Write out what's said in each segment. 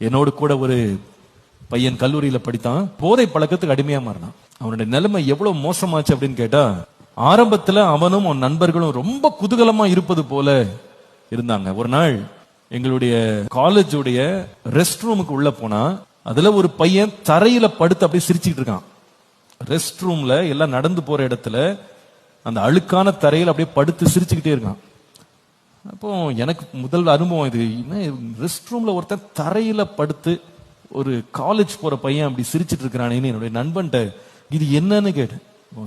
என்னோடு கூட ஒரு பையன் கல்லூரியில படித்தான். போதை பழக்கத்துக்கு அடிமையா மாறினான். அவனுடைய நிலைமை எவ்வளவு மோசமாச்சு அப்படின்னு கேட்டா, ஆரம்பத்துல அவனும் அவன் நண்பர்களும் ரொம்ப குதூகலமா இருப்பது போல இருந்தாங்க. ஒரு நாள் எங்களுடைய காலேஜுடைய ரெஸ்ட் ரூமுக்கு உள்ள போனா, அதுல ஒரு பையன் தரையில படுத்து அப்படியே சிரிச்சுட்டு இருக்கான். ரெஸ்ட் ரூம்ல எல்லாம் நடந்து போற இடத்துல அந்த அழுக்கான தரையில் அப்படியே படுத்து சிரிச்சுக்கிட்டே இருக்கான். அப்போ எனக்கு முதல் அனுபவம் இது. ரெஸ்ட் ரூம்ல ஒருத்தன் தரையில படுத்து ஒரு காலேஜ் போற பையன் அப்படி சிரிச்சிட்டு இருக்கிறானேன்னு என்னுடைய நண்பன்ட்ட இது என்னன்னு கேட்டேன்.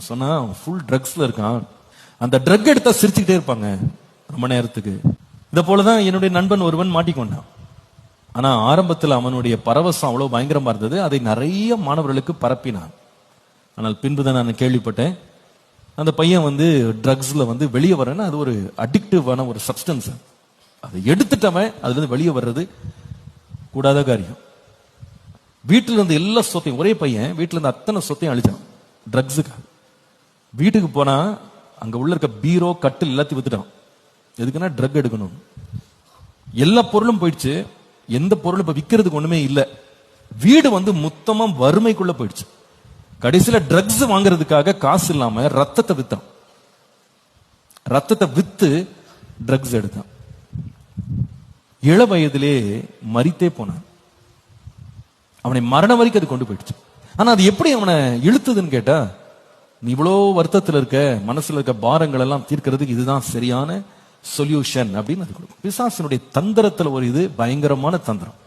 சொன்னா ஃபுல் ட்ரக்ஸ்ல இருக்கான். அந்த ட்ரக் எடுத்தா சிரிச்சுக்கிட்டே இருப்பாங்க ரொம்ப நேரத்துக்கு. இத போலதான் என்னுடைய நண்பன் ஒருவன் மாட்டிக்கொண்டான். ஆனா ஆரம்பத்தில் அவனுடைய பரவசம் அவ்வளவு பயங்கரமா இருந்தது. அதை நிறைய மாணவர்களுக்கு பரப்பினான். ஆனால் பின்புதான் நான் கேள்விப்பட்டேன், அந்த பையன் ட்ரக்ஸ்ல வெளியே வரேன்னா அது ஒரு அடிக்டிவான ஒரு சப்ஸ்டன்ஸ். அதை எடுத்துட்டவன் அதுல இருந்து வெளியே வர்றது கூடாத காரியம். வீட்டுல இருந்து எல்லா சொத்தையும், ஒரே பையன் வீட்டுல இருந்து அத்தனை சொத்தையும் அழிச்சான் ட்ரக்ஸுக்கு. வீட்டுக்கு போனா அங்க உள்ள இருக்க பீரோ கட்டில் எல்லாத்தையும் வித்துட்டான். எதுக்குன்னா ட்ரக் எடுக்கணும். எல்லா பொருளும் போயிடுச்சு. எந்த பொருளும் இப்ப விக்கிறதுக்கு ஒண்ணுமே இல்ல. வீடு மொத்தமா வறுமைக்குள்ள போயிடுச்சு. கடைசியில ட்ரக்ஸ் வாங்குறதுக்காக காசு இல்லாம ரத்தத்தை வித்தான். ரத்தத்தை வித்து ட்ரக்ஸ் எடுத்தான். இள வயதிலே மரித்தே போனான். அவனை மரண வரைக்கும் அது கொண்டு போயிடுச்சு. ஆனா அது எப்படி அவனை இழுத்ததுன்னு கேட்டா, நீ இவ்வளோ வருத்தத்தில் இருக்க, மனசுல இருக்க பாரங்கள் எல்லாம் தீர்க்கிறதுக்கு இதுதான் சரியான சொல்யூஷன் அப்படின்னு அது கொடுக்கும். பிசாசினுடைய தந்திரத்துல ஒரு இது பயங்கரமான தந்திரம்.